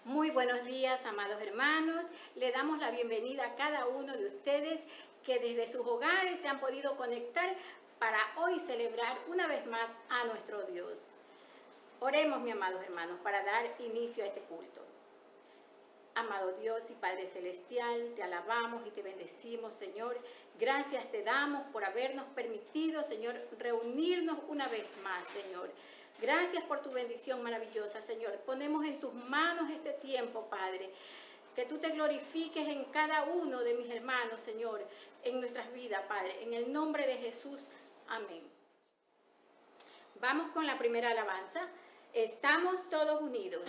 Muy buenos días, amados hermanos. Le damos la bienvenida a cada uno de ustedes que desde sus hogares se han podido conectar para hoy celebrar una vez más a nuestro Dios. Oremos, mis amados hermanos, para dar inicio a este culto. Amado Dios y Padre Celestial, te alabamos y te bendecimos, Señor. Gracias te damos por habernos permitido, Señor, reunirnos una vez más, Señor. Gracias por tu bendición maravillosa, Señor. Ponemos en tus manos este tiempo, Padre. Que tú te glorifiques en cada uno de mis hermanos, Señor, en nuestras vidas, Padre. En el nombre de Jesús, amén. Vamos con la primera alabanza. Estamos todos unidos.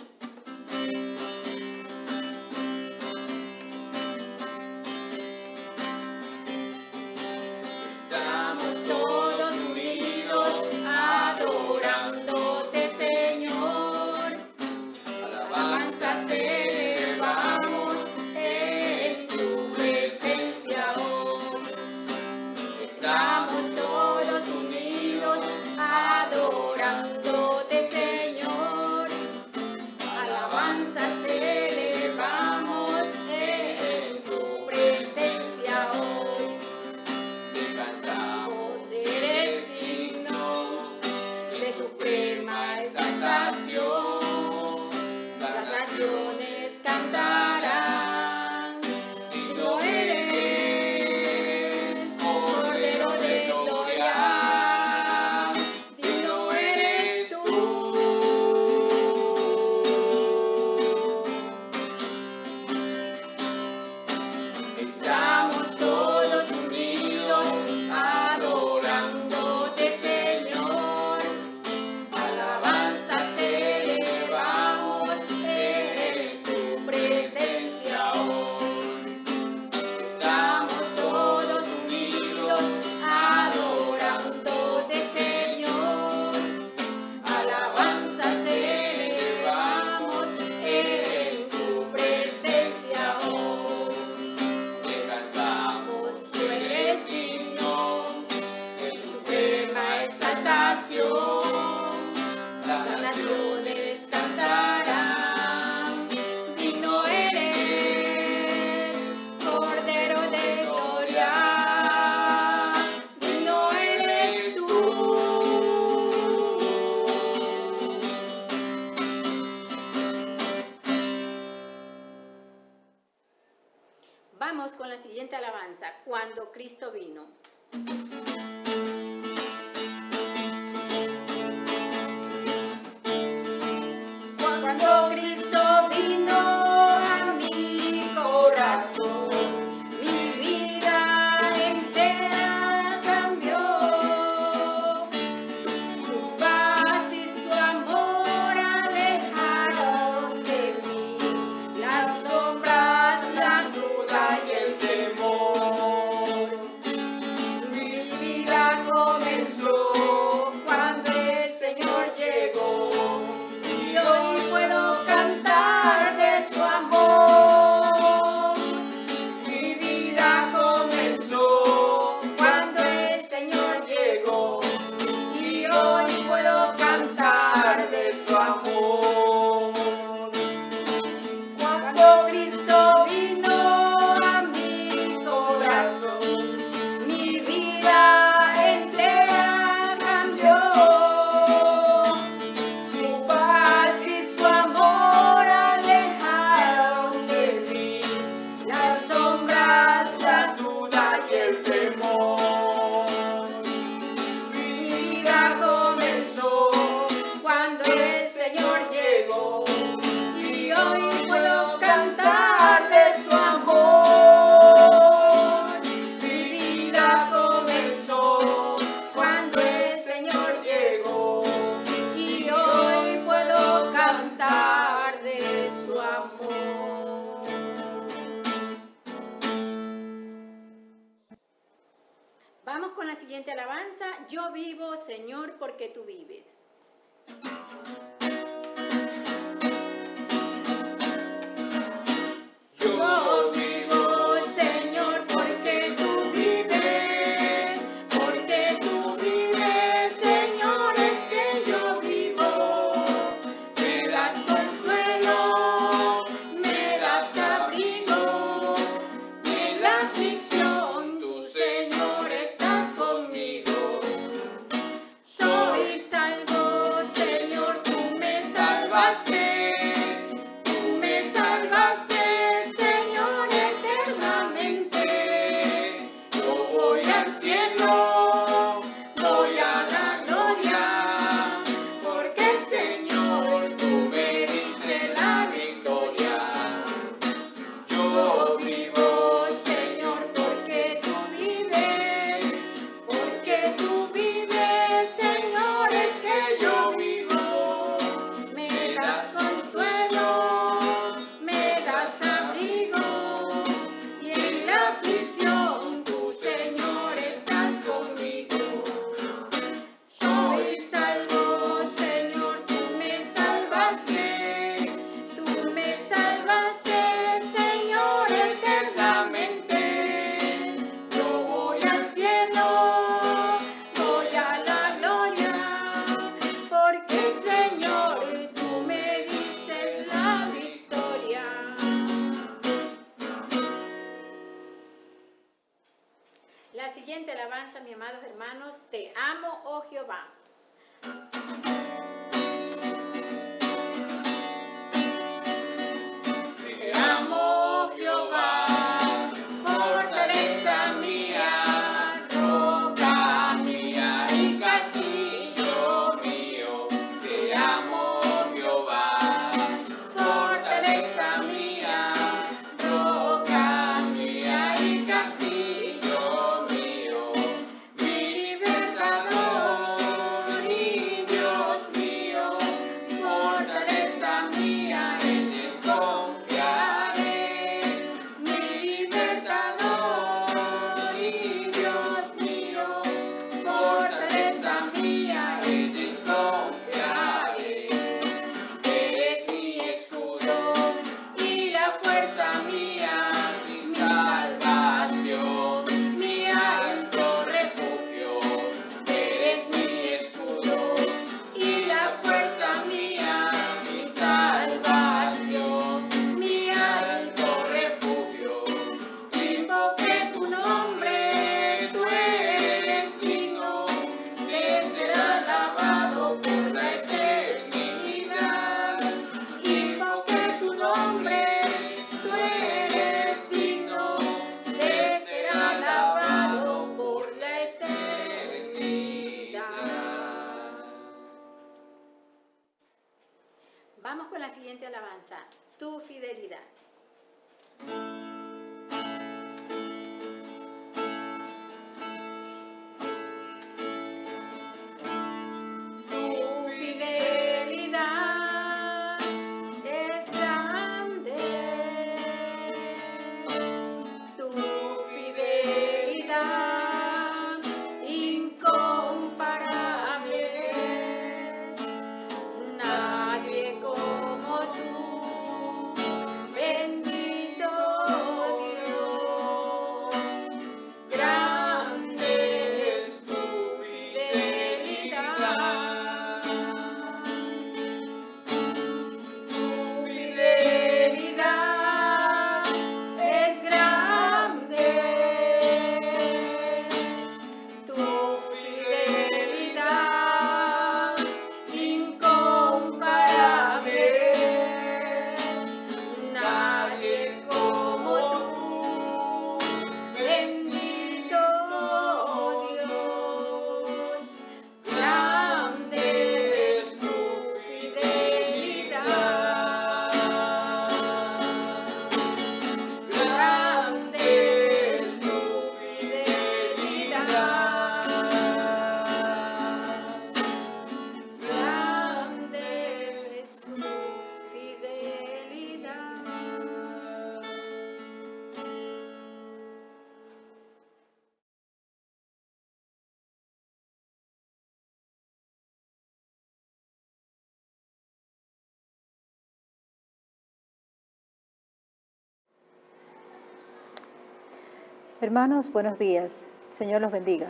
Estamos todos unidos adorándote, Señor. Alabanzas elevamos en tu presencia hoy. Estamos todos unidos adorándote, Señor. Alabanzas elevamos en tu presencia hoy. Eres digno de suprema exaltación, las naciones cantarán, digno eres, Cordero de gloria, digno eres tú. Estamos todos unidos adorándote, Señor. Alabanzas elevamos en tu presencia hoy. Estamos todos unidos adorándote, Señor. Alabanzas elevamos en tu presencia hoy. Te cantamos, tú eres digno de suprema exaltación. Las naciones cantarán, digno eres, Cordero de gloria, digno eres tú. Vamos con la siguiente alabanza, Cuando Cristo vino. Cuando Cristo vino a mi corazón, mi vida entera cambió. Su paz y su amor alejaron de mí las sombras, la duda y el temor. Mi vida comenzó cuando el Señor llegó. Y hoy puedo cantar de su amor. Mi vida comenzó cuando el Señor llegó. Y hoy puedo cantar de su amor. Cuando Cristo vino a mi corazón, mi vida entera cambió. Su paz y su amor alejaron de mí las sombras, las dudas y el temor. Mi vida comenzó cuando el Señor llegó. Y hoy puedo cantar de su amor. Mi vida comenzó cuando el Señor llegó. Y hoy puedo cantar de su amor. Vamos con la siguiente alabanza. Yo vivo, Señor, porque tú vives. Yo vivo, Señor, porque tú vives, Señor, es que yo vivo. Me das consuelo hermanos, te amo, oh Jehová. Te amo, Jehová, fortaleza mía, roca mía y castillo mío. Te amo, Jehová, fortaleza mía, roca mía y castillo mío. Mi libertador y Dios mío, fortaleza mía, en Él confiaré. Mi libertador y Dios mío, fortaleza mía, en Él confiaré. Eres mi escudo y la fuerza mía, mi salvación, mi alto refugio. Eres mi escudo y la fuerza mía, mi salvación, mi alto refugio. Invoqué tu nombre, tú eres digno de ser alabado por la eternidad. Invoqué tu nombre, tú eres digno de ser alabado por la eternidad. Vamos con la siguiente alabanza, tu fidelidad. Tu fidelidad es grande, tu fidelidad incomparable. Nadie como tú, bendito Dios. Grande es tu fidelidad. Tu fidelidad es grande. Tu fidelidad incomparable. Nadie como tú, bendito Dios. Grande es tu fidelidad. Grande es tu fidelidad. Grande es tu fidelidad. Hermanos, buenos días. Señor los bendiga.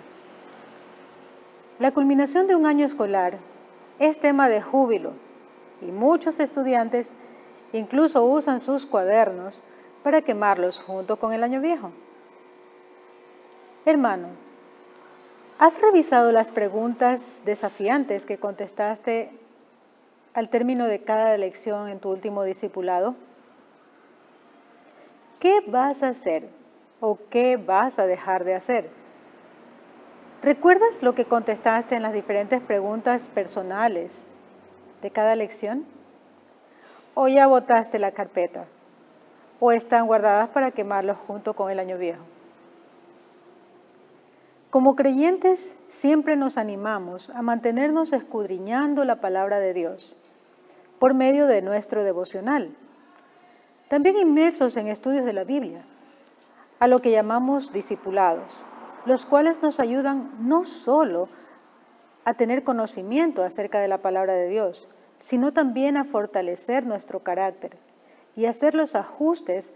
La culminación de un año escolar es tema de júbilo y muchos estudiantes incluso usan sus cuadernos para quemarlos junto con el año viejo. Hermano, ¿has revisado las preguntas desafiantes que contestaste al término de cada lección en tu último discipulado? ¿Qué vas a hacer o qué vas a dejar de hacer? ¿Recuerdas lo que contestaste en las diferentes preguntas personales de cada lección? ¿O ya botaste la carpeta? ¿O están guardadas para quemarlos junto con el año viejo? Como creyentes, siempre nos animamos a mantenernos escudriñando la palabra de Dios por medio de nuestro devocional. También inmersos en estudios de la Biblia, a lo que llamamos discipulados, los cuales nos ayudan no solo a tener conocimiento acerca de la palabra de Dios, sino también a fortalecer nuestro carácter y hacer los ajustes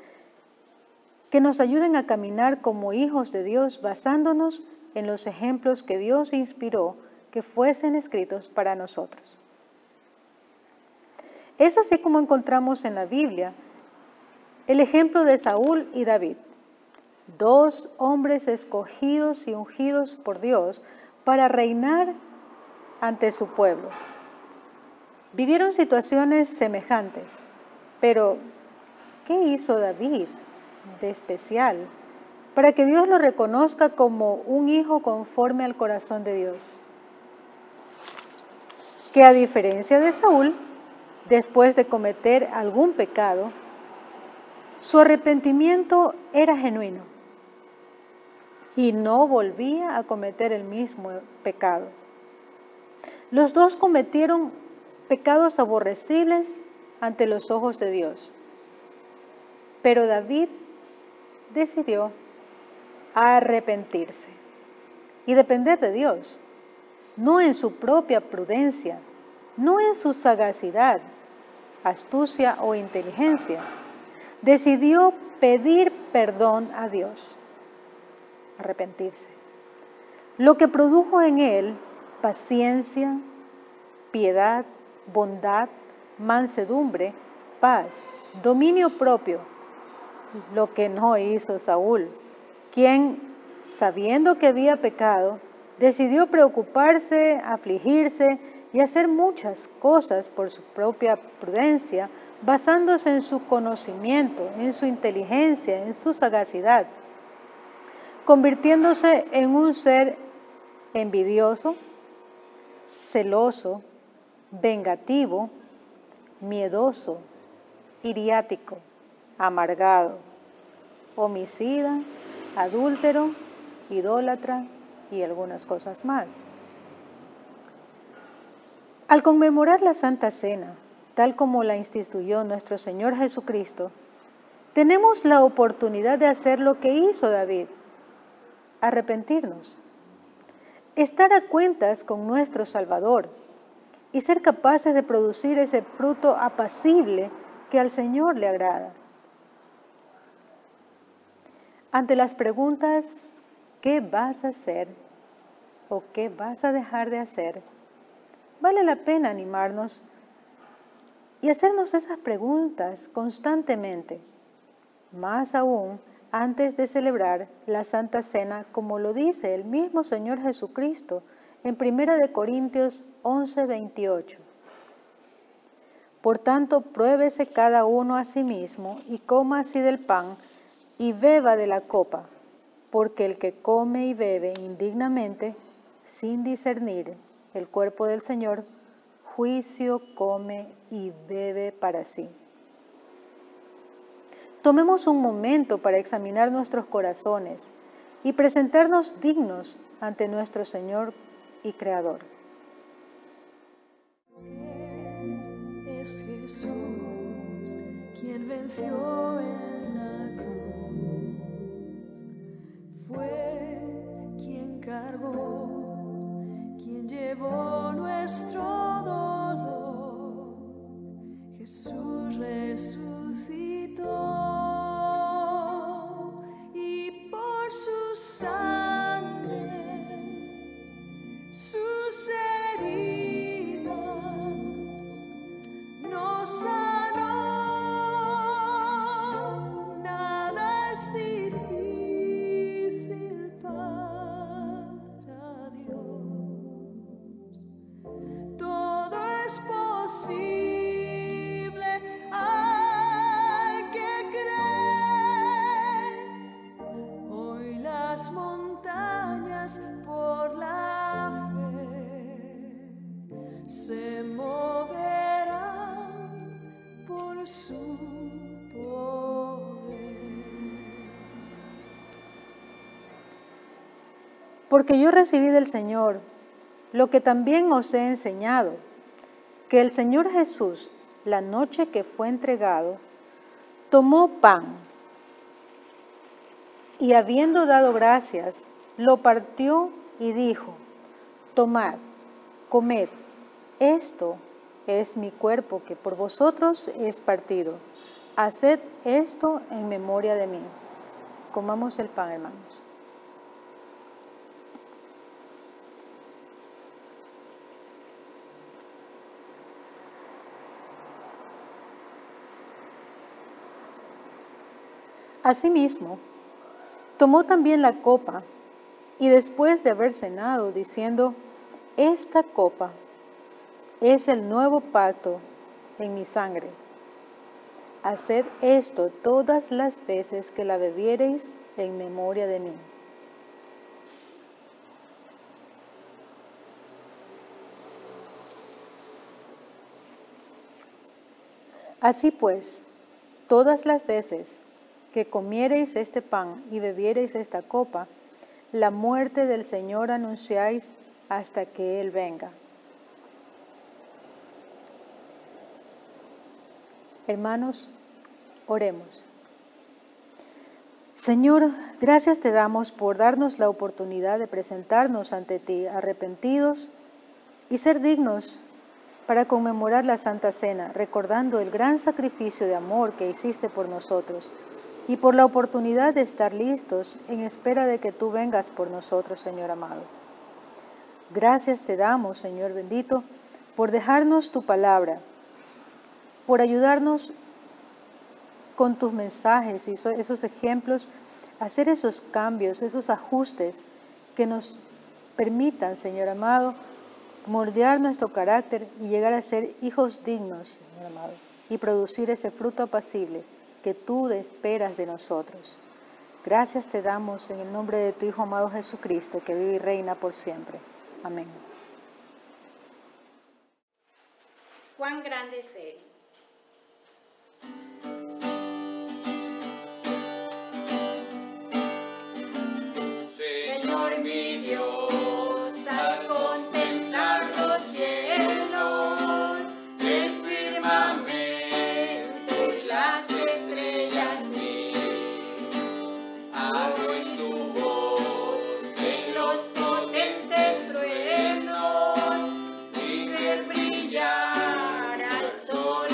que nos ayuden a caminar como hijos de Dios basándonos en los ejemplos que Dios inspiró que fuesen escritos para nosotros. Es así como encontramos en la Biblia el ejemplo de Saúl y David, dos hombres escogidos y ungidos por Dios para reinar ante su pueblo. Vivieron situaciones semejantes, pero ¿qué hizo David de especial para que Dios lo reconozca como un hijo conforme al corazón de Dios? Que a diferencia de Saúl, después de cometer algún pecado, su arrepentimiento era genuino y no volvía a cometer el mismo pecado. Los dos cometieron pecados aborrecibles ante los ojos de Dios, pero David decidió arrepentirse y depender de Dios, no en su propia prudencia, no en su sagacidad, astucia o inteligencia. Decidió pedir perdón a Dios, arrepentirse, lo que produjo en él paciencia, piedad, bondad, mansedumbre, paz, dominio propio, lo que no hizo Saúl, quien, sabiendo que había pecado, decidió preocuparse, afligirse y hacer muchas cosas por su propia prudencia, basándose en su conocimiento, en su inteligencia, en su sagacidad, convirtiéndose en un ser envidioso, celoso, vengativo, miedoso, iriático, amargado, homicida, adúltero, idólatra y algunas cosas más. Al conmemorar la Santa Cena, tal como la instituyó nuestro Señor Jesucristo, tenemos la oportunidad de hacer lo que hizo David, arrepentirnos, estar a cuentas con nuestro Salvador y ser capaces de producir ese fruto apacible que al Señor le agrada. Ante las preguntas, ¿qué vas a hacer o qué vas a dejar de hacer? Vale la pena animarnos y hacernos esas preguntas constantemente, más aún antes de celebrar la Santa Cena, como lo dice el mismo Señor Jesucristo en 1 Corintios 11:28. Por tanto, pruébese cada uno a sí mismo y coma así del pan y beba de la copa, porque el que come y bebe indignamente, sin discernir el cuerpo del Señor, juicio come y bebe para sí. Tomemos un momento para examinar nuestros corazones y presentarnos dignos ante nuestro Señor y Creador. Es Jesús quien venció en la cruz, fue quien cargó, quien llevó nuestro dolor. Jesús resucitó y por su sangre, sus heridas, nos sanó. Nada es difícil para Dios, todo es posible al que cree. Hoy las montañas por la fe se moverán por su poder. Porque yo recibí del Señor lo que también os he enseñado, que el Señor Jesús, la noche que fue entregado, tomó pan y habiendo dado gracias, lo partió y dijo: tomad, comed, esto es mi cuerpo que por vosotros es partido. Haced esto en memoria de mí. Comamos el pan, hermanos. Asimismo, tomó también la copa Y después de haber cenado, diciendo, esta copa es el nuevo pacto en mi sangre. Haced esto todas las veces que la bebiereis en memoria de mí. Así pues, todas las veces que comiereis este pan y bebiereis esta copa, la muerte del Señor anunciáis hasta que Él venga. Hermanos, oremos. Señor, gracias te damos por darnos la oportunidad de presentarnos ante ti arrepentidos y ser dignos para conmemorar la Santa Cena, recordando el gran sacrificio de amor que hiciste por nosotros y por la oportunidad de estar listos en espera de que tú vengas por nosotros, Señor amado. Gracias te damos, Señor bendito, por dejarnos tu palabra, por ayudarnos con tus mensajes y esos ejemplos, hacer esos cambios, esos ajustes que nos permitan, Señor amado, moldear nuestro carácter y llegar a ser hijos dignos, Señor amado, y producir ese fruto apacible que tú esperas de nosotros. Gracias te damos en el nombre de tu Hijo amado Jesucristo, que vive y reina por siempre. Amén. Cuán grande es Él. Señor mi Dios, al contemplar los cielos, el firmamento y las estrellas mil, al oír tu voz en los potentes truenos y ver brillar al sol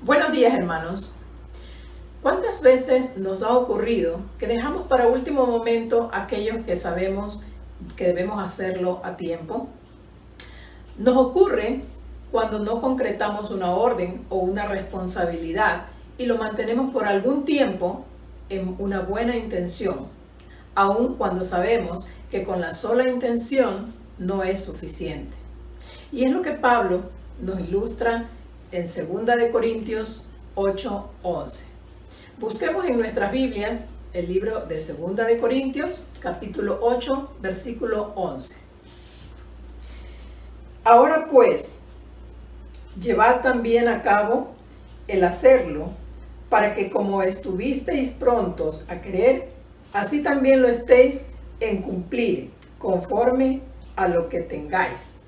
Buenos días, hermanos. ¿Cuántas veces nos ha ocurrido que dejamos para último momento aquellos que sabemos que debemos hacerlo a tiempo? Nos ocurre cuando no concretamos una orden o una responsabilidad y lo mantenemos por algún tiempo en una buena intención, aun cuando sabemos que con la sola intención no es suficiente. Y es lo que Pablo nos ilustra en 2 de Corintios 8:11. Busquemos en nuestras Biblias el libro de 2 de Corintios, capítulo 8, versículo 11. Ahora pues, llevad también a cabo el hacerlo, para que como estuvisteis prontos a querer, así también lo estéis en cumplir, conforme a lo que tengáis.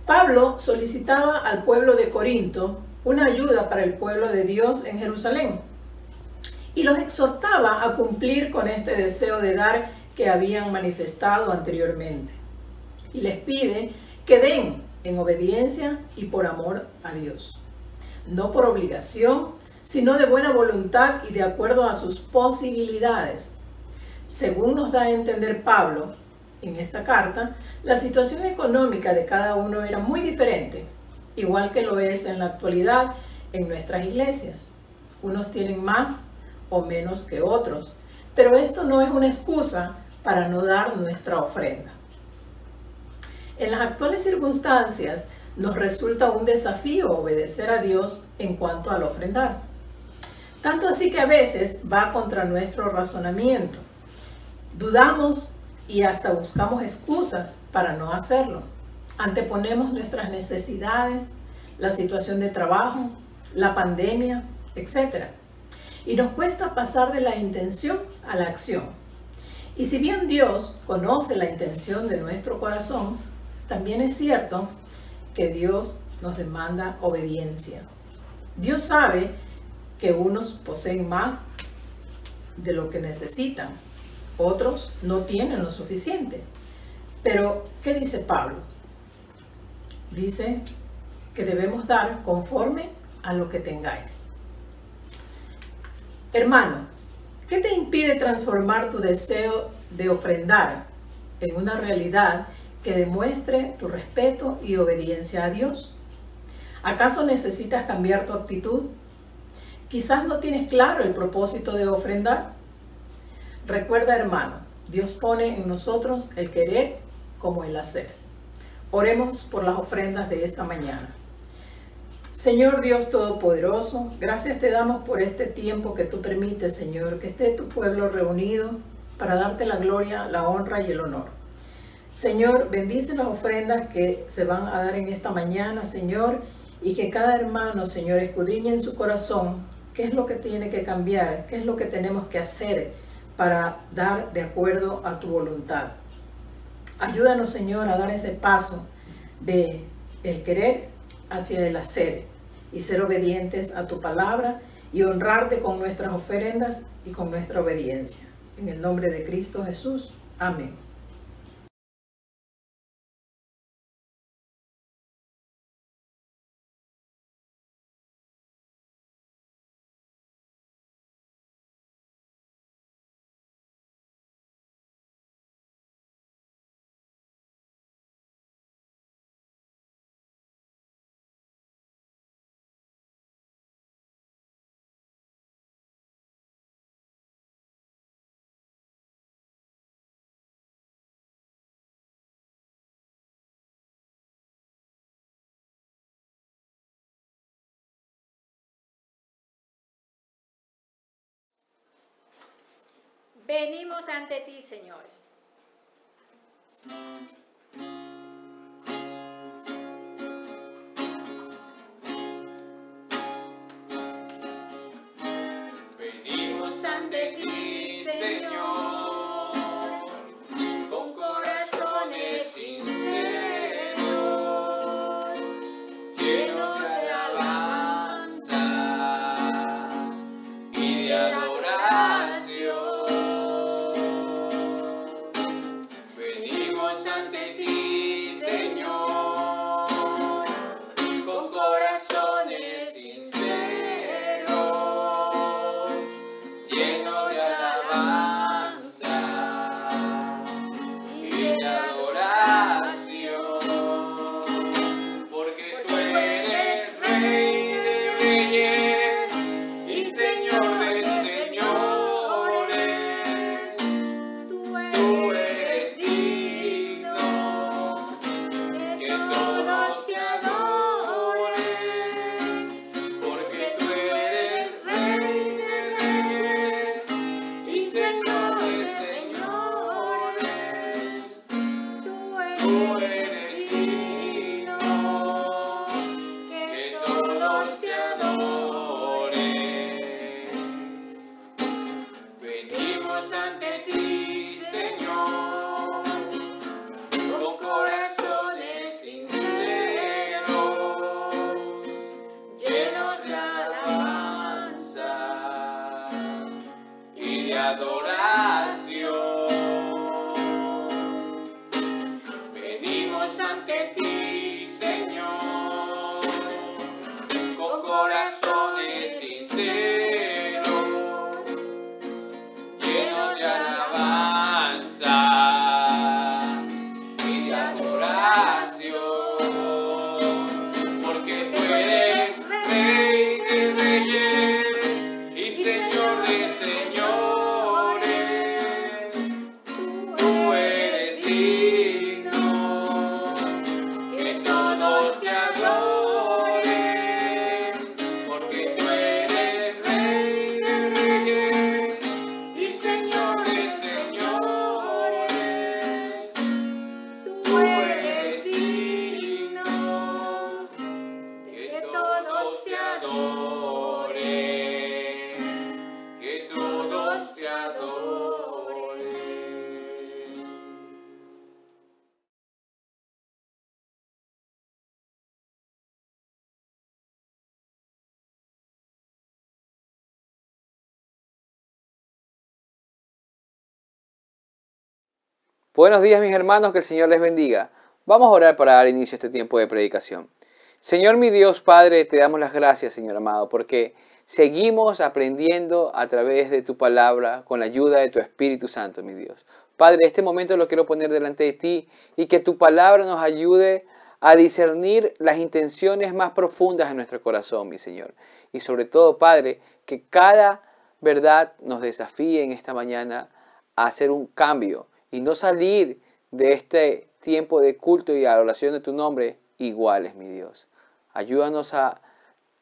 Pablo solicitaba al pueblo de Corinto una ayuda para el pueblo de Dios en Jerusalén y los exhortaba a cumplir con este deseo de dar que habían manifestado anteriormente. Y les pide que den en obediencia y por amor a Dios, no por obligación, sino de buena voluntad y de acuerdo a sus posibilidades. Según nos da a entender Pablo en esta carta, la situación económica de cada uno era muy diferente, igual que lo es en la actualidad en nuestras iglesias. Unos tienen más o menos que otros, pero esto no es una excusa para no dar nuestra ofrenda. En las actuales circunstancias nos resulta un desafío obedecer a Dios en cuanto al ofrendar. Tanto así que a veces va contra nuestro razonamiento. Dudamos y hasta buscamos excusas para no hacerlo. Anteponemos nuestras necesidades, la situación de trabajo, la pandemia, etc. Y nos cuesta pasar de la intención a la acción. Y si bien Dios conoce la intención de nuestro corazón, también es cierto que Dios nos demanda obediencia. Dios sabe que unos poseen más de lo que necesitan, otros no tienen lo suficiente. Pero, ¿qué dice Pablo? Dice que debemos dar conforme a lo que tengáis. Hermano, ¿qué te impide transformar tu deseo de ofrendar en una realidad que demuestre tu respeto y obediencia a Dios? ¿Acaso necesitas cambiar tu actitud? Quizás no tienes claro el propósito de ofrendar. Recuerda, hermano, Dios pone en nosotros el querer como el hacer. Oremos por las ofrendas de esta mañana. Señor Dios Todopoderoso, gracias te damos por este tiempo que tú permites, Señor, que esté tu pueblo reunido para darte la gloria, la honra y el honor. Señor, bendice las ofrendas que se van a dar en esta mañana, Señor, y que cada hermano, Señor, escudriñe en su corazón qué es lo que tiene que cambiar, qué es lo que tenemos que hacer para dar de acuerdo a tu voluntad. Ayúdanos, Señor, a dar ese paso de el querer hacia el hacer y ser obedientes a tu palabra y honrarte con nuestras ofrendas y con nuestra obediencia. En el nombre de Cristo Jesús. Amén. Venimos ante ti, Señor. Venimos ante ti, Señor, con corazones sinceros, llenos de alabanza y de adoración. Venimos ante ti, Buenos días mis hermanos, que el Señor les bendiga. Vamos a orar para dar inicio a este tiempo de predicación. Señor mi Dios Padre, te damos las gracias, Señor amado, porque seguimos aprendiendo a través de tu palabra con la ayuda de tu Espíritu Santo, mi Dios. Padre, este momento lo quiero poner delante de ti y que tu palabra nos ayude a discernir las intenciones más profundas de nuestro corazón, mi Señor. Y sobre todo, Padre, que cada verdad nos desafíe en esta mañana a hacer un cambio y no salir de este tiempo de culto y adoración de tu nombre iguales, mi Dios. Ayúdanos a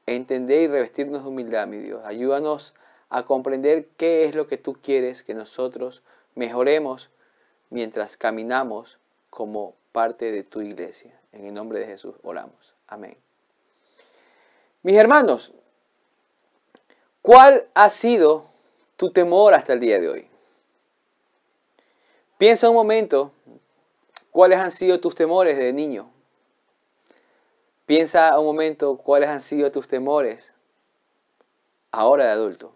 entender y revestirnos de humildad, mi Dios. Ayúdanos a comprender qué es lo que tú quieres que nosotros mejoremos mientras caminamos como parte de tu iglesia. En el nombre de Jesús oramos. Amén. Mis hermanos, ¿cuál ha sido tu temor hasta el día de hoy? Piensa un momento, ¿cuáles han sido tus temores de niño? Piensa un momento, ¿cuáles han sido tus temores ahora de adulto?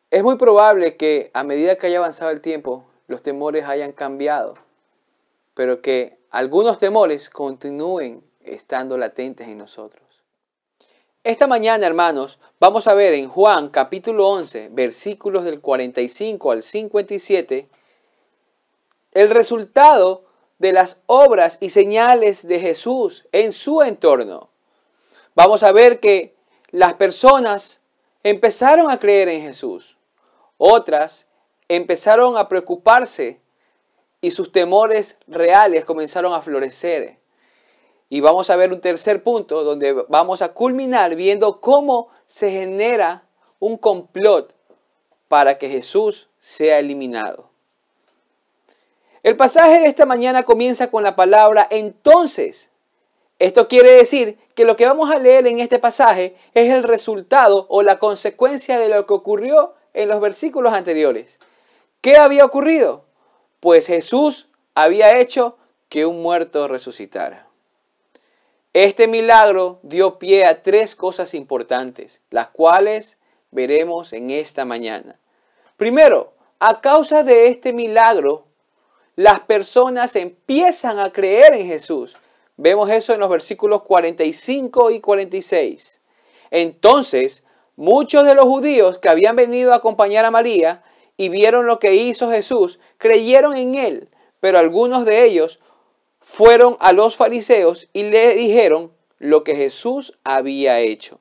Es muy probable que a medida que haya avanzado el tiempo, los temores hayan cambiado, pero que algunos temores continúen estando latentes en nosotros. Esta mañana, hermanos, vamos a ver en Juan capítulo 11, versículos del 45 al 57, el resultado de las obras y señales de Jesús en su entorno. Vamos a ver que las personas empezaron a creer en Jesús. Otras empezaron a preocuparse y sus temores reales comenzaron a florecer. Y vamos a ver un tercer punto donde vamos a culminar viendo cómo se genera un complot para que Jesús sea eliminado. El pasaje de esta mañana comienza con la palabra entonces. Esto quiere decir que lo que vamos a leer en este pasaje es el resultado o la consecuencia de lo que ocurrió en los versículos anteriores. ¿Qué había ocurrido? Pues Jesús había hecho que un muerto resucitara. Este milagro dio pie a tres cosas importantes, las cuales veremos en esta mañana. Primero, a causa de este milagro, las personas empiezan a creer en Jesús. Vemos eso en los versículos 45 y 46. Entonces, muchos de los judíos que habían venido a acompañar a María y vieron lo que hizo Jesús, creyeron en él, pero algunos de ellos fueron a los fariseos y le dijeron lo que Jesús había hecho.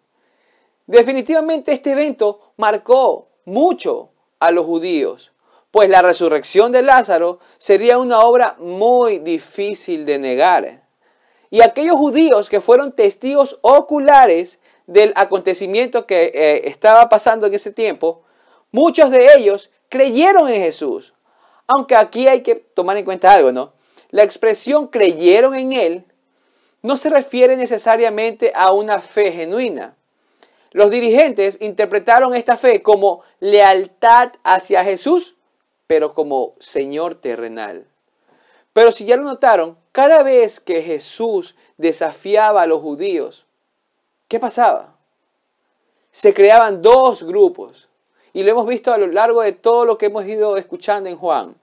Definitivamente este evento marcó mucho a los judíos, pues la resurrección de Lázaro sería una obra muy difícil de negar. Y aquellos judíos que fueron testigos oculares del acontecimiento que estaba pasando en ese tiempo, muchos de ellos creyeron en Jesús. Aunque aquí hay que tomar en cuenta algo, ¿no? La expresión creyeron en él no se refiere necesariamente a una fe genuina. Los dirigentes interpretaron esta fe como lealtad hacia Jesús, pero como Señor terrenal. Pero si ya lo notaron, cada vez que Jesús desafiaba a los judíos, ¿qué pasaba? Se creaban dos grupos. Y lo hemos visto a lo largo de todo lo que hemos ido escuchando en Juan.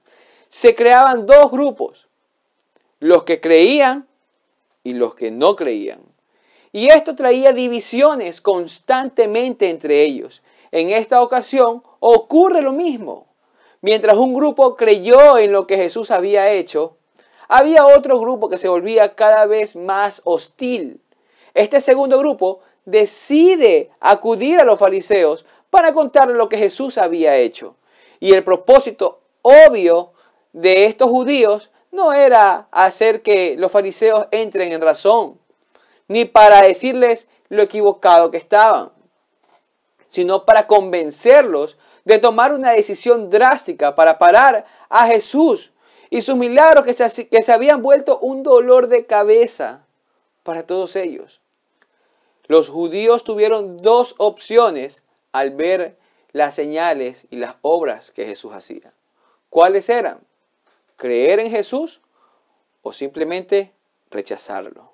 Se creaban dos grupos. Los que creían y los que no creían. Y esto traía divisiones constantemente entre ellos. En esta ocasión ocurre lo mismo. Mientras un grupo creyó en lo que Jesús había hecho, había otro grupo que se volvía cada vez más hostil. Este segundo grupo decide acudir a los fariseos para contarle lo que Jesús había hecho. Y el propósito obvio de estos judíos no era hacer que los fariseos entren en razón, ni para decirles lo equivocado que estaban, sino para convencerlos de tomar una decisión drástica para parar a Jesús y sus milagros que se habían vuelto un dolor de cabeza para todos ellos. Los judíos tuvieron dos opciones al ver las señales y las obras que Jesús hacía. ¿Cuáles eran? ¿Creer en Jesús o simplemente rechazarlo?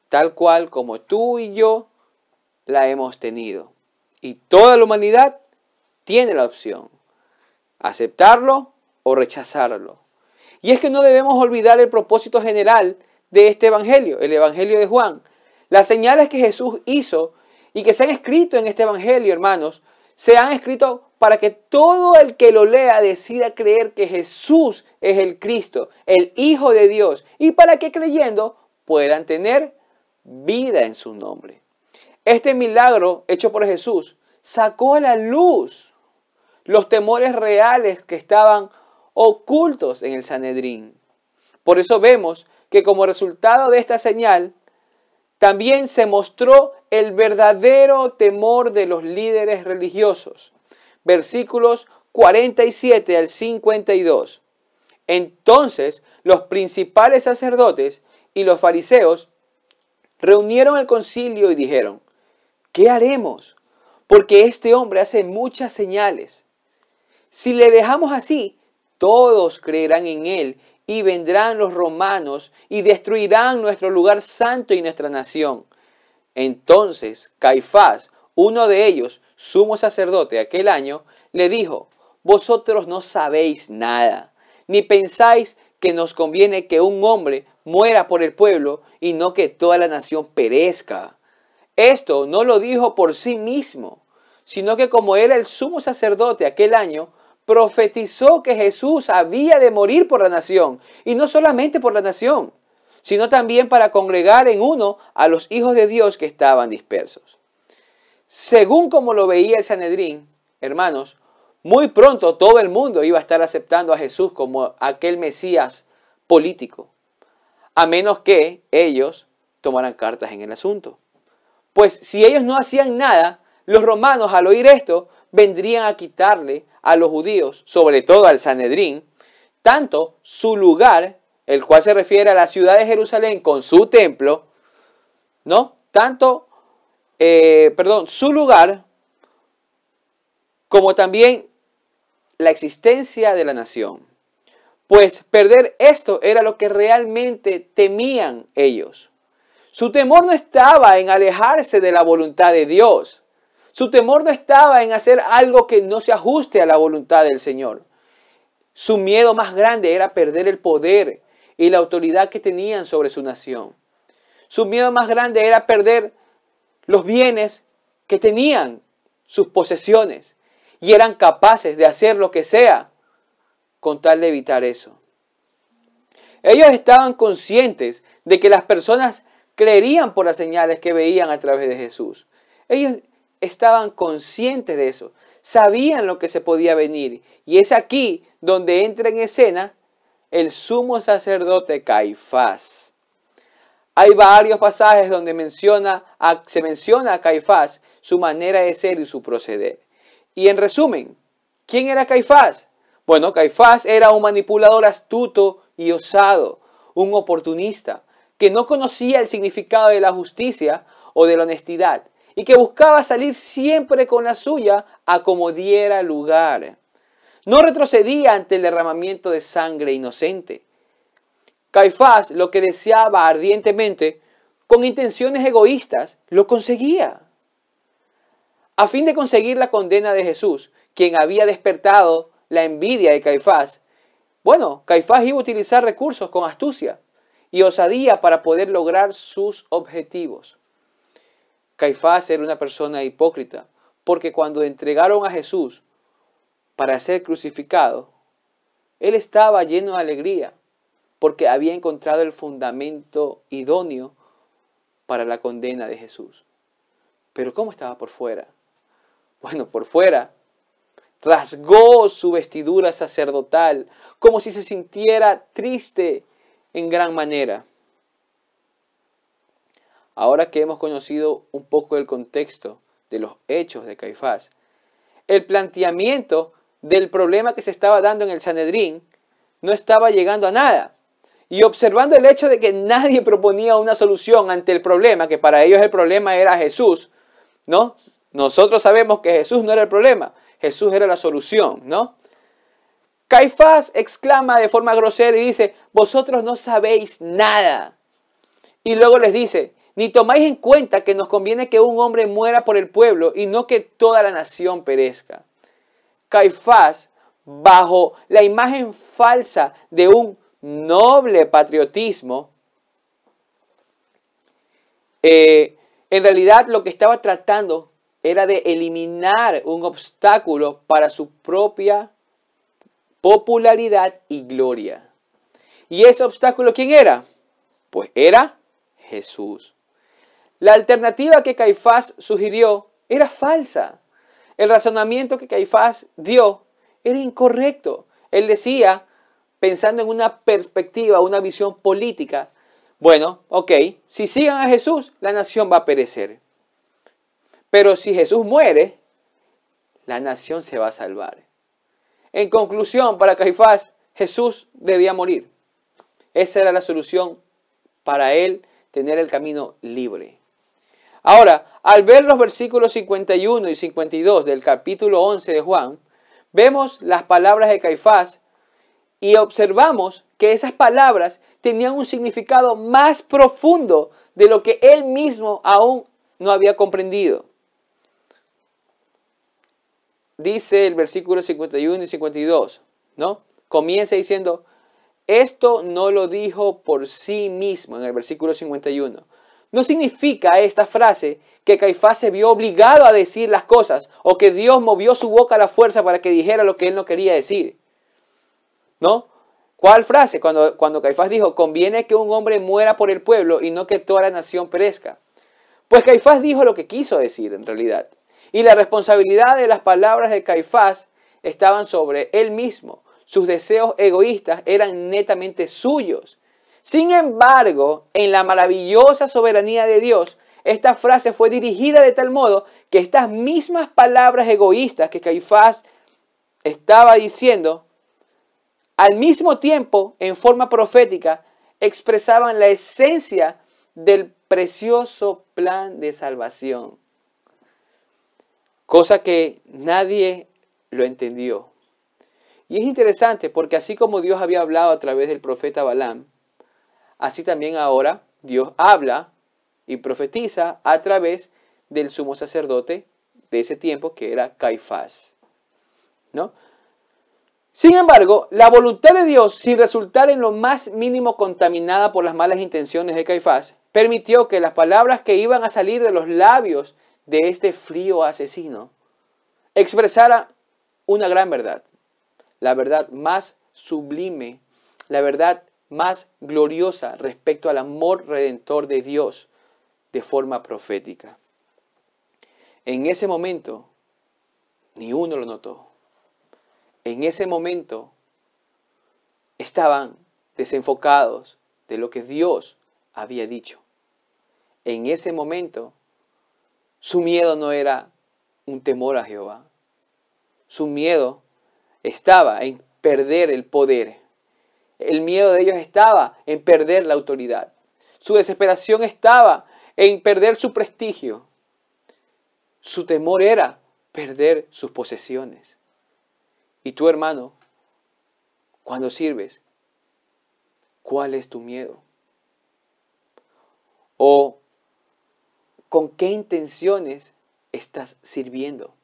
Tal cual como tú y yo la hemos tenido. Y toda la humanidad tiene la opción. Aceptarlo o rechazarlo. Y es que no debemos olvidar el propósito general de este evangelio, el evangelio de Juan. Las señales que Jesús hizo y que se han escrito en este evangelio, hermanos, se han escrito para que todo el que lo lea decida creer que Jesús es el Cristo, el Hijo de Dios, y para que creyendo puedan tener vida en su nombre. Este milagro hecho por Jesús sacó a la luz los temores reales que estaban ocultos en el Sanedrín. Por eso vemos que como resultado de esta señal, también se mostró el verdadero temor de los líderes religiosos. Versículos 47 al 52. Entonces los principales sacerdotes y los fariseos reunieron el concilio y dijeron: ¿qué haremos? Porque este hombre hace muchas señales. Si le dejamos así, todos creerán en él y vendrán los romanos y destruirán nuestro lugar santo y nuestra nación. Entonces Caifás, uno de ellos, sumo sacerdote aquel año, le dijo: vosotros no sabéis nada, ni pensáis que nos conviene que un hombre muera por el pueblo y no que toda la nación perezca. Esto no lo dijo por sí mismo, sino que como era el sumo sacerdote aquel año, profetizó que Jesús había de morir por la nación, y no solamente por la nación, sino también para congregar en uno a los hijos de Dios que estaban dispersos. Según como lo veía el Sanedrín, hermanos, muy pronto todo el mundo iba a estar aceptando a Jesús como aquel Mesías político, a menos que ellos tomaran cartas en el asunto. Pues si ellos no hacían nada, los romanos al oír esto vendrían a quitarle a los judíos, sobre todo al Sanedrín, tanto su lugar, el cual se refiere a la ciudad de Jerusalén con su templo, ¿no? Su lugar, como también la existencia de la nación. Pues perder esto era lo que realmente temían ellos. Su temor no estaba en alejarse de la voluntad de Dios. Su temor no estaba en hacer algo que no se ajuste a la voluntad del Señor. Su miedo más grande era perder el poder y la autoridad que tenían sobre su nación. Su miedo más grande era perder los bienes que tenían, sus posesiones, y eran capaces de hacer lo que sea con tal de evitar eso. Ellos estaban conscientes de que las personas creerían por las señales que veían a través de Jesús. Ellos estaban conscientes de eso, sabían lo que se podía venir, y es aquí donde entra en escena el sumo sacerdote Caifás. Hay varios pasajes donde se menciona a Caifás, su manera de ser y su proceder. Y en resumen, ¿quién era Caifás? Bueno, Caifás era un manipulador astuto y osado, un oportunista, que no conocía el significado de la justicia o de la honestidad, y que buscaba salir siempre con la suya a como diera lugar. No retrocedía ante el derramamiento de sangre inocente. Caifás lo que deseaba ardientemente, con intenciones egoístas, lo conseguía. A fin de conseguir la condena de Jesús, quien había despertado la envidia de Caifás, Caifás iba a utilizar recursos con astucia y osadía para poder lograr sus objetivos. Caifás era una persona hipócrita, porque cuando entregaron a Jesús para ser crucificado, él estaba lleno de alegría, porque había encontrado el fundamento idóneo para la condena de Jesús. Pero ¿cómo estaba por fuera? Bueno, por fuera rasgó su vestidura sacerdotal, como si se sintiera triste en gran manera. Ahora que hemos conocido un poco el contexto de los hechos de Caifás, el planteamiento del problema que se estaba dando en el Sanedrín no estaba llegando a nada. Y observando el hecho de que nadie proponía una solución ante el problema, que para ellos el problema era Jesús, ¿no? Nosotros sabemos que Jesús no era el problema, Jesús era la solución, ¿no? Caifás exclama de forma grosera y dice: vosotros no sabéis nada. Y luego les dice: ni tomáis en cuenta que nos conviene que un hombre muera por el pueblo y no que toda la nación perezca. Caifás bajo la imagen falsa de un noble patriotismo, en realidad lo que estaba tratando era de eliminar un obstáculo para su propia popularidad y gloria. ¿Y ese obstáculo quién era? Pues era Jesús. La alternativa que Caifás sugirió era falsa. El razonamiento que Caifás dio era incorrecto. Él decía, pensando en una perspectiva, una visión política, bueno, ok, si sigan a Jesús, la nación va a perecer. Pero si Jesús muere, la nación se va a salvar. En conclusión, para Caifás, Jesús debía morir. Esa era la solución para él tener el camino libre. Ahora, al ver los versículos 51 y 52 del capítulo 11 de Juan, vemos las palabras de Caifás y observamos que esas palabras tenían un significado más profundo de lo que él mismo aún no había comprendido. Dice el versículo 51 y 52, ¿no? Comienza diciendo, esto no lo dijo por sí mismo en el versículo 51. No significa esta frase que Caifás se vio obligado a decir las cosas o que Dios movió su boca a la fuerza para que dijera lo que él no quería decir. ¿No? ¿Cuál frase? Cuando Caifás dijo, conviene que un hombre muera por el pueblo y no que toda la nación perezca. Pues Caifás dijo lo que quiso decir en realidad. Y la responsabilidad de las palabras de Caifás estaban sobre él mismo. Sus deseos egoístas eran netamente suyos. Sin embargo, en la maravillosa soberanía de Dios, esta frase fue dirigida de tal modo que estas mismas palabras egoístas que Caifás estaba diciendo, al mismo tiempo, en forma profética, expresaban la esencia del precioso plan de salvación. Cosa que nadie lo entendió. Y es interesante porque así como Dios había hablado a través del profeta Balaam, así también ahora Dios habla y profetiza a través del sumo sacerdote de ese tiempo que era Caifás, ¿no? Sin embargo, la voluntad de Dios, sin resultar en lo más mínimo contaminada por las malas intenciones de Caifás, permitió que las palabras que iban a salir de los labios de este frío asesino expresaran una gran verdad, la verdad más sublime, la verdad más gloriosa respecto al amor redentor de Dios de forma profética. En ese momento, ni uno lo notó. En ese momento estaban desenfocados de lo que Dios había dicho. En ese momento, su miedo no era un temor a Jehová. Su miedo estaba en perder el poder. El miedo de ellos estaba en perder la autoridad. Su desesperación estaba en perder su prestigio. Su temor era perder sus posesiones. Y tú, hermano, cuando sirves, ¿cuál es tu miedo? ¿O con qué intenciones estás sirviendo?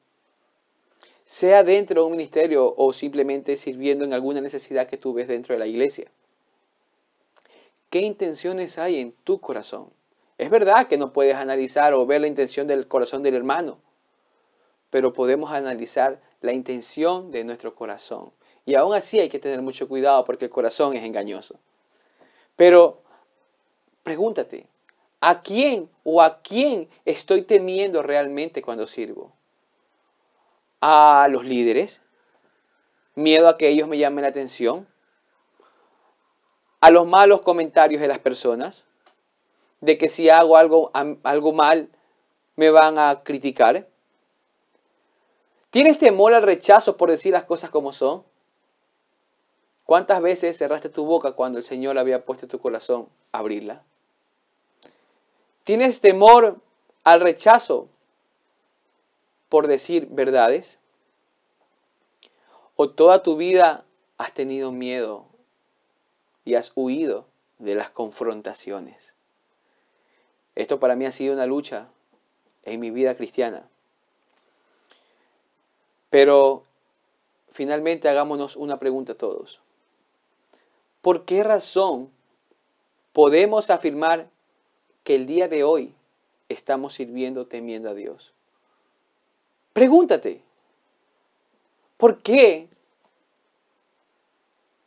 Sea dentro de un ministerio o simplemente sirviendo en alguna necesidad que tú ves dentro de la iglesia. ¿Qué intenciones hay en tu corazón? Es verdad que no puedes analizar o ver la intención del corazón del hermano, pero podemos analizar la intención de nuestro corazón. Y aún así hay que tener mucho cuidado porque el corazón es engañoso. Pero pregúntate, ¿a quién o a quién estoy temiendo realmente cuando sirvo? ¿A los líderes? ¿Miedo a que ellos me llamen la atención? ¿A los malos comentarios de las personas? ¿De que si hago algo mal me van a criticar? ¿Tienes temor al rechazo por decir las cosas como son? ¿Cuántas veces cerraste tu boca cuando el Señor había puesto en tu corazón a abrirla? ¿Tienes temor al rechazo por decir verdades? ¿O toda tu vida has tenido miedo y has huido de las confrontaciones? Esto para mí ha sido una lucha en mi vida cristiana. Pero finalmente hagámonos una pregunta todos. ¿Por qué razón podemos afirmar que el día de hoy estamos sirviendo temiendo a Dios? Pregúntate, ¿por qué?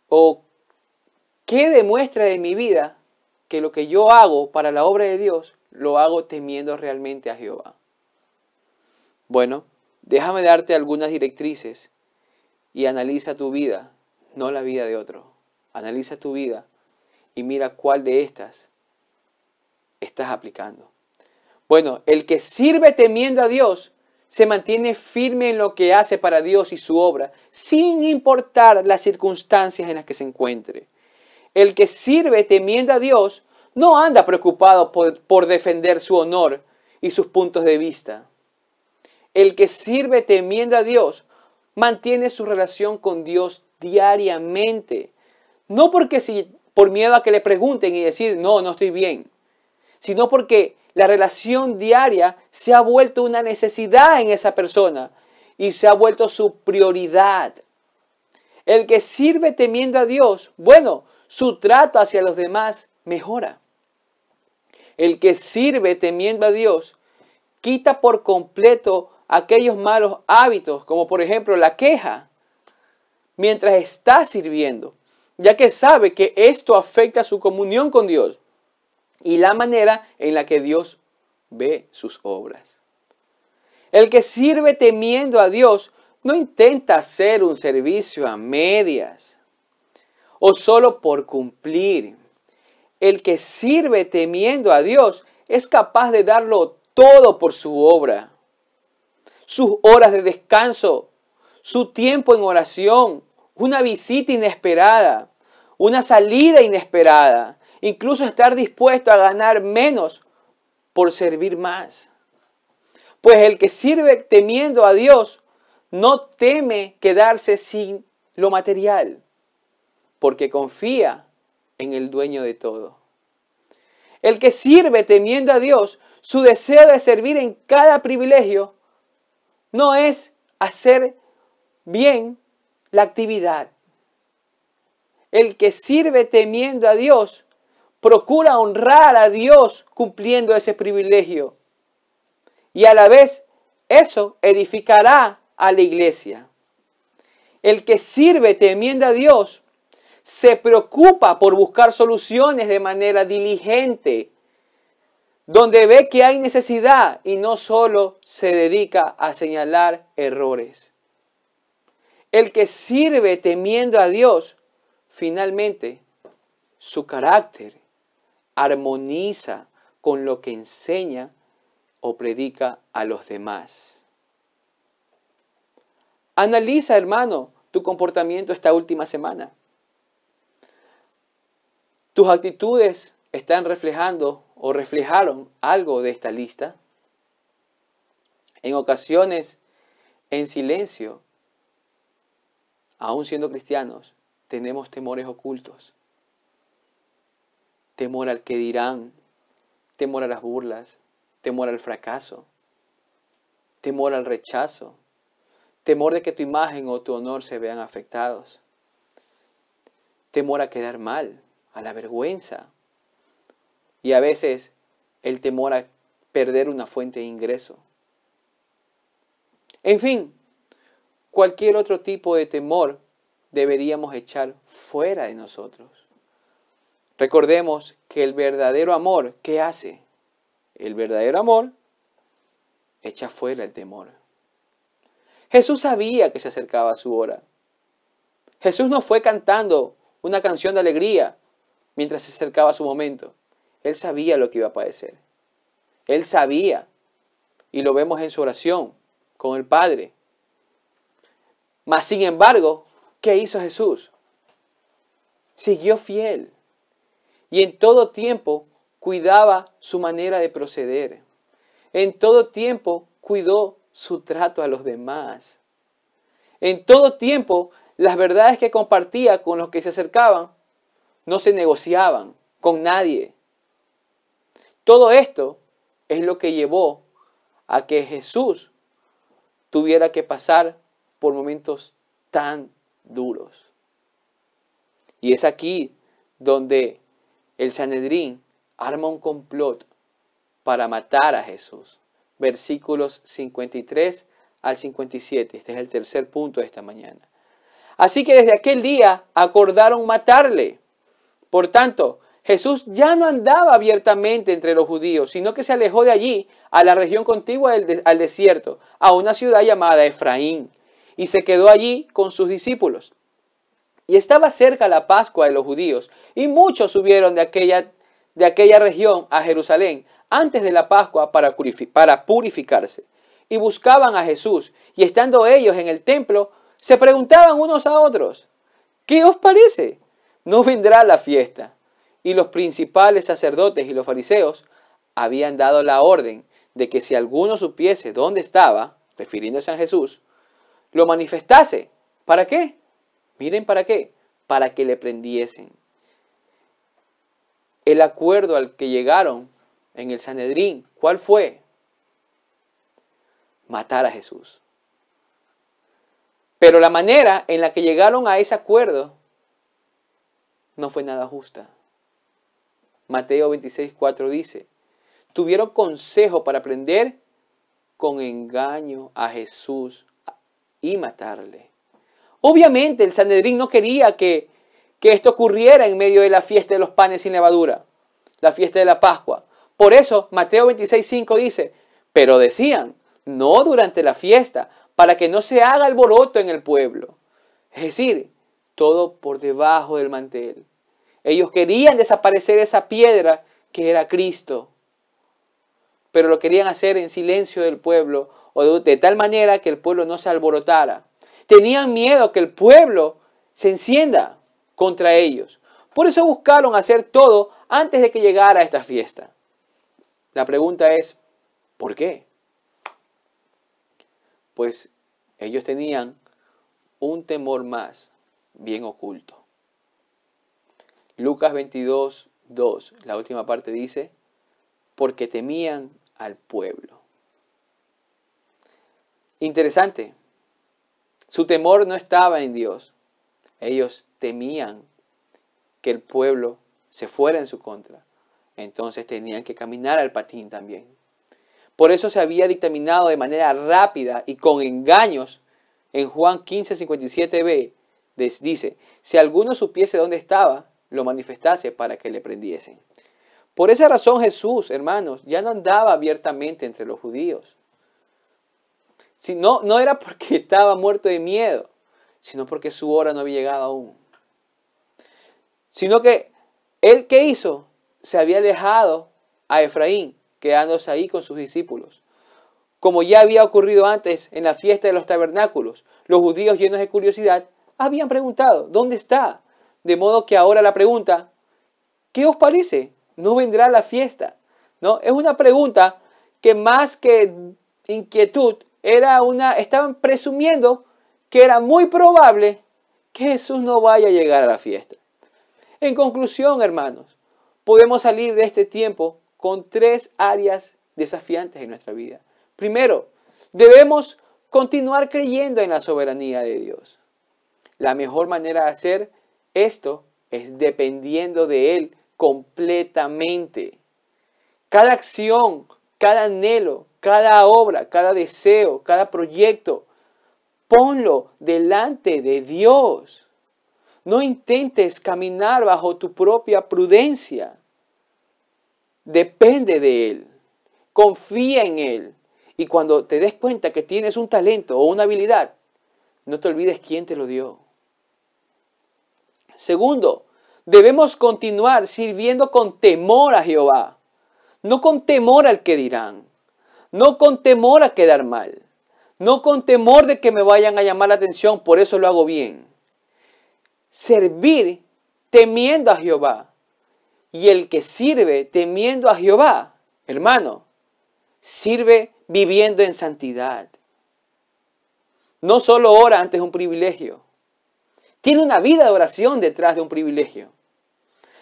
¿O qué demuestra de mi vida que lo que yo hago para la obra de Dios lo hago temiendo realmente a Jehová? Bueno, déjame darte algunas directrices y analiza tu vida, no la vida de otro. Analiza tu vida y mira cuál de estas estás aplicando. Bueno, el que sirve temiendo a Dios se mantiene firme en lo que hace para Dios y su obra, sin importar las circunstancias en las que se encuentre. El que sirve temiendo a Dios no anda preocupado por defender su honor y sus puntos de vista. El que sirve temiendo a Dios mantiene su relación con Dios diariamente. No por miedo a que le pregunten y decir, no estoy bien, sino porque la relación diaria se ha vuelto una necesidad en esa persona y se ha vuelto su prioridad. El que sirve temiendo a Dios, bueno, su trato hacia los demás mejora. El que sirve temiendo a Dios quita por completo aquellos malos hábitos, como por ejemplo la queja, mientras está sirviendo, ya que sabe que esto afecta su comunión con Dios y la manera en la que Dios ve sus obras. El que sirve temiendo a Dios no intenta hacer un servicio a medias o solo por cumplir. El que sirve temiendo a Dios es capaz de darlo todo por su obra. Sus horas de descanso, su tiempo en oración, una visita inesperada, una salida inesperada, incluso estar dispuesto a ganar menos por servir más. Pues el que sirve temiendo a Dios no teme quedarse sin lo material, porque confía en el dueño de todo. El que sirve temiendo a Dios, su deseo de servir en cada privilegio no es hacer bien la actividad. El que sirve temiendo a Dios procura honrar a Dios cumpliendo ese privilegio. Y a la vez eso edificará a la iglesia. El que sirve temiendo a Dios se preocupa por buscar soluciones de manera diligente, donde ve que hay necesidad y no solo se dedica a señalar errores. El que sirve temiendo a Dios, finalmente, su carácter armoniza con lo que enseña o predica a los demás. Analiza, hermano, tu comportamiento esta última semana. ¿Tus actitudes están reflejando o reflejaron algo de esta lista? En ocasiones, en silencio, aún siendo cristianos, tenemos temores ocultos. Temor al que dirán, temor a las burlas, temor al fracaso, temor al rechazo, temor de que tu imagen o tu honor se vean afectados, temor a quedar mal, a la vergüenza y a veces el temor a perder una fuente de ingreso. En fin, cualquier otro tipo de temor deberíamos echar fuera de nosotros. Recordemos que el verdadero amor, ¿qué hace? El verdadero amor echa fuera el temor. Jesús sabía que se acercaba su hora. Jesús no fue cantando una canción de alegría mientras se acercaba su momento. Él sabía lo que iba a padecer. Él sabía, y lo vemos en su oración con el Padre. Mas, sin embargo, ¿qué hizo Jesús? Siguió fiel y en todo tiempo cuidaba su manera de proceder. En todo tiempo cuidó su trato a los demás. En todo tiempo las verdades que compartía con los que se acercaban no se negociaban con nadie. Todo esto es lo que llevó a que Jesús tuviera que pasar por momentos tan duros. Y es aquí donde el Sanedrín arma un complot para matar a Jesús. Versículos 53 al 57. Este es el tercer punto de esta mañana. Así que desde aquel día acordaron matarle. Por tanto, Jesús ya no andaba abiertamente entre los judíos, sino que se alejó de allí a la región contigua al desierto, a una ciudad llamada Efraín, y se quedó allí con sus discípulos. Y estaba cerca la Pascua de los judíos, y muchos subieron de aquella región a Jerusalén antes de la Pascua para purificarse. Y buscaban a Jesús, y estando ellos en el templo, se preguntaban unos a otros, ¿qué os parece? ¿No vendrá la fiesta? Y los principales sacerdotes y los fariseos habían dado la orden de que si alguno supiese dónde estaba, refiriéndose a Jesús, lo manifestase. ¿Para qué? Miren, ¿para qué? Para que le prendiesen. El acuerdo al que llegaron en el Sanedrín, ¿cuál fue? Matar a Jesús. Pero la manera en la que llegaron a ese acuerdo no fue nada justa. Mateo 26:4 dice, tuvieron consejo para prender con engaño a Jesús y matarle. Obviamente el Sanedrín no quería que esto ocurriera en medio de la fiesta de los panes sin levadura, la fiesta de la Pascua. Por eso Mateo 26:5 dice, pero decían, no durante la fiesta, para que no se haga alboroto en el pueblo. Es decir, todo por debajo del mantel. Ellos querían desaparecer esa piedra que era Cristo, pero lo querían hacer en silencio del pueblo, o de tal manera que el pueblo no se alborotara. Tenían miedo que el pueblo se encienda contra ellos. Por eso buscaron hacer todo antes de que llegara esta fiesta. La pregunta es, ¿por qué? Pues ellos tenían un temor más bien oculto. Lucas 22:2, la última parte dice, porque temían al pueblo. Interesante, su temor no estaba en Dios. Ellos temían que el pueblo se fuera en su contra. Entonces tenían que caminar al patín también. Por eso se había dictaminado de manera rápida y con engaños. En Juan 15:57b dice, si alguno supiese dónde estaba, lo manifestase para que le prendiesen. Por esa razón Jesús, hermanos, ya no andaba abiertamente entre los judíos. No era porque estaba muerto de miedo, sino porque su hora no había llegado aún. Sino que él, ¿qué hizo? Se había alejado a Efraín, quedándose ahí con sus discípulos. Como ya había ocurrido antes en la fiesta de los tabernáculos, los judíos llenos de curiosidad habían preguntado, ¿dónde está? De modo que ahora la pregunta, ¿qué os parece? ¿No vendrá la fiesta? ¿No? Es una pregunta que más que inquietud, estaban presumiendo que era muy probable que Jesús no vaya a llegar a la fiesta. En conclusión, hermanos, podemos salir de este tiempo con 3 áreas desafiantes en nuestra vida. Primero, debemos continuar creyendo en la soberanía de Dios. La mejor manera de hacer esto es dependiendo de Él completamente. Cada acción, cada anhelo, cada obra, cada deseo, cada proyecto, ponlo delante de Dios. No intentes caminar bajo tu propia prudencia. Depende de Él. Confía en Él. Y cuando te des cuenta que tienes un talento o una habilidad, no te olvides quién te lo dio. Segundo, debemos continuar sirviendo con temor a Jehová. No con temor al que dirán. No con temor a quedar mal. No con temor de que me vayan a llamar la atención, por eso lo hago bien. Servir temiendo a Jehová. Y el que sirve temiendo a Jehová, hermano, sirve viviendo en santidad. No solo ora antes de un privilegio. Tiene una vida de oración detrás de un privilegio.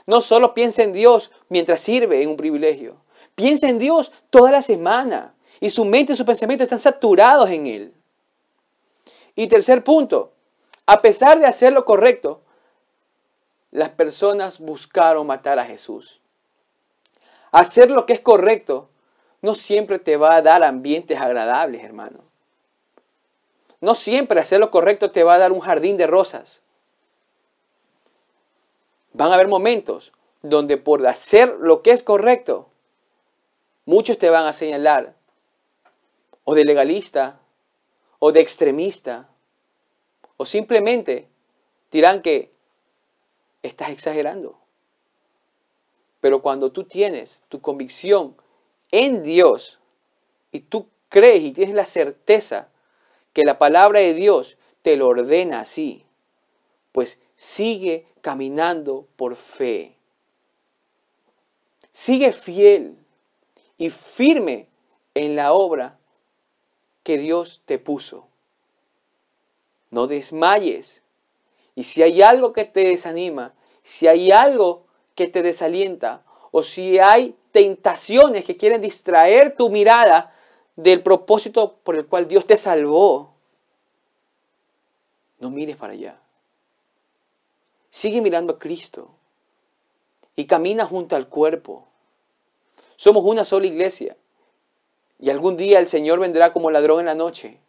No solo piensa en Dios mientras sirve en un privilegio. Piensa en Dios toda la semana. Y su mente y su pensamiento están saturados en Él. Y tercer punto, A pesar de hacer lo correcto, las personas buscaron matar a Jesús. Hacer lo que es correcto no siempre te va a dar ambientes agradables, hermano. No siempre hacer lo correcto te va a dar un jardín de rosas. Van a haber momentos donde por hacer lo que es correcto, muchos te van a señalar o de legalista o de extremista o simplemente dirán que estás exagerando. Pero cuando tú tienes tu convicción en Dios y tú crees y tienes la certeza que la palabra de Dios te lo ordena así, pues sigue caminando por fe. Sigue fiel y firme en la obra que Dios te puso. No desmayes. Y si hay algo que te desanima, si hay algo que te desalienta, o si hay tentaciones que quieren distraer tu mirada del propósito por el cual Dios te salvó, no mires para allá. Sigue mirando a Cristo y camina junto al cuerpo. Somos una sola iglesia y algún día el Señor vendrá como ladrón en la noche.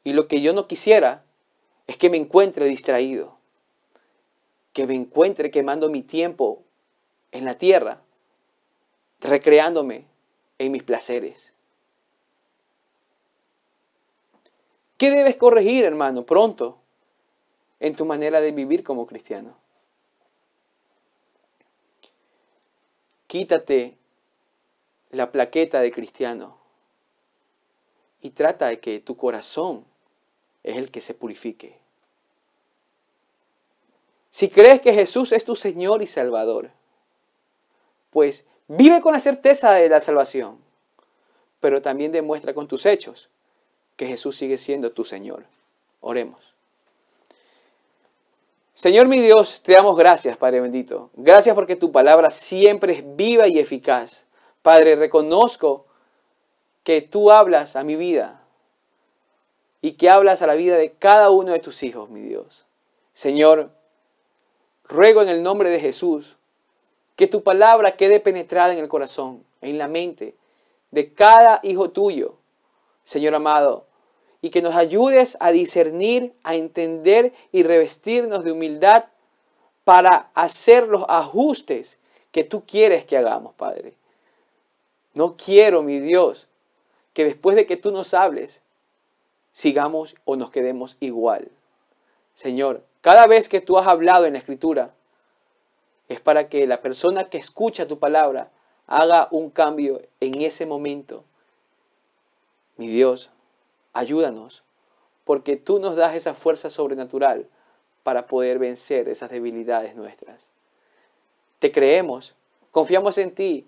Y lo que yo no quisiera es que me encuentre distraído, que me encuentre quemando mi tiempo en la tierra, recreándome en mis placeres. ¿Qué debes corregir, hermano, pronto en tu manera de vivir como cristiano? Quítate la plaqueta de cristiano y trata de que tu corazón es el que se purifique. Si crees que Jesús es tu Señor y Salvador, pues vive con la certeza de la salvación, pero también demuestra con tus hechos que Jesús sigue siendo tu Señor. Oremos. Señor mi Dios, te damos gracias, Padre bendito. Gracias porque tu palabra siempre es viva y eficaz. Padre, reconozco que tú hablas a mi vida y que hablas a la vida de cada uno de tus hijos, mi Dios. Señor, ruego en el nombre de Jesús que tu palabra quede penetrada en el corazón, en la mente de cada hijo tuyo, Señor amado, y que nos ayudes a discernir, a entender y revestirnos de humildad para hacer los ajustes que tú quieres que hagamos, Padre. No quiero, mi Dios, que después de que tú nos hables, sigamos o nos quedemos igual. Señor, cada vez que tú has hablado en la Escritura, es para que la persona que escucha tu palabra haga un cambio en ese momento. Mi Dios, ayúdanos, porque tú nos das esa fuerza sobrenatural para poder vencer esas debilidades nuestras. Te creemos, confiamos en ti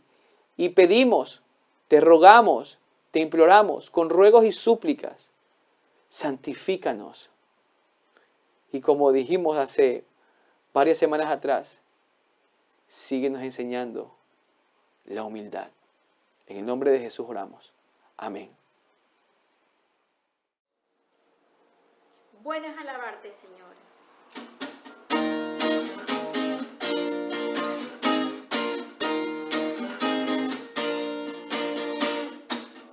y pedimos, te rogamos, te imploramos con ruegos y súplicas, santifícanos. Y como dijimos hace varias semanas atrás, síguenos enseñando la humildad. En el nombre de Jesús oramos. Amén. Bueno es alabarte, Señor.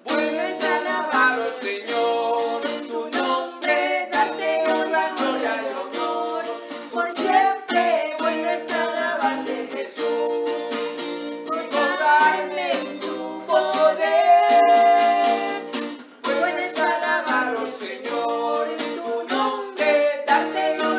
Bueno es alabarlo, Señor, tu nombre, darte honra, gloria y honor, por siempre. Bueno es alabarte, Jesús, gozarme en tu poder. Bueno es alabarlo, Señor, tu nombre, darte honra.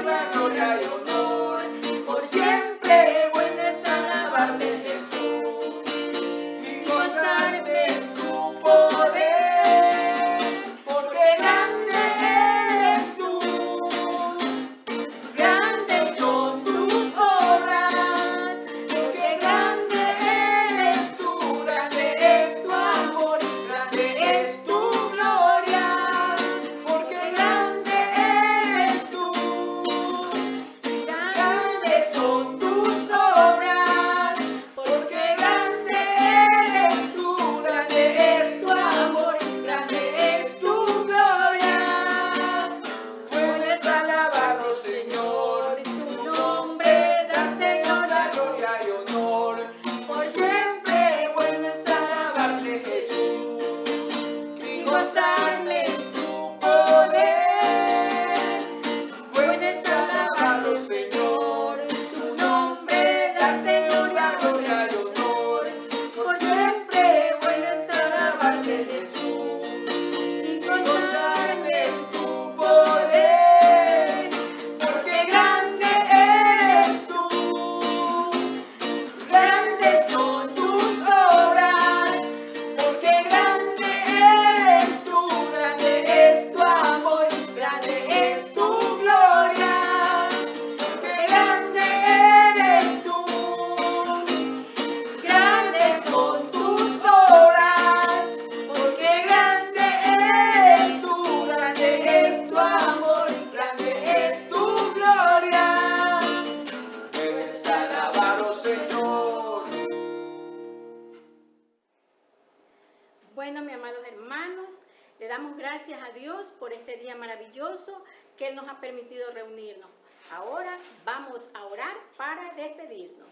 Bueno, mis amados hermanos, le damos gracias a Dios por este día maravilloso que Él nos ha permitido reunirnos. Ahora vamos a orar para despedirnos.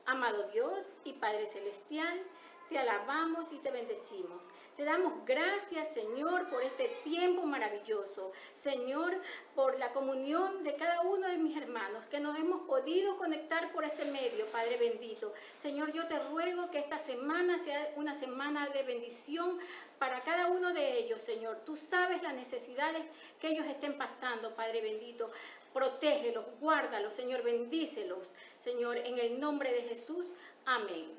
Amado Dios y Padre Celestial, te alabamos y te bendecimos. Te damos gracias, Señor, por este tiempo maravilloso. Señor, por la comunión de cada uno de mis hermanos, que nos hemos podido conectar por este medio, Padre bendito. Señor, yo te ruego que esta semana sea una semana de bendición para cada uno de ellos, Señor. Tú sabes las necesidades que ellos estén pasando, Padre bendito. Protégelos, guárdalos, Señor, bendícelos, Señor, en el nombre de Jesús. Amén.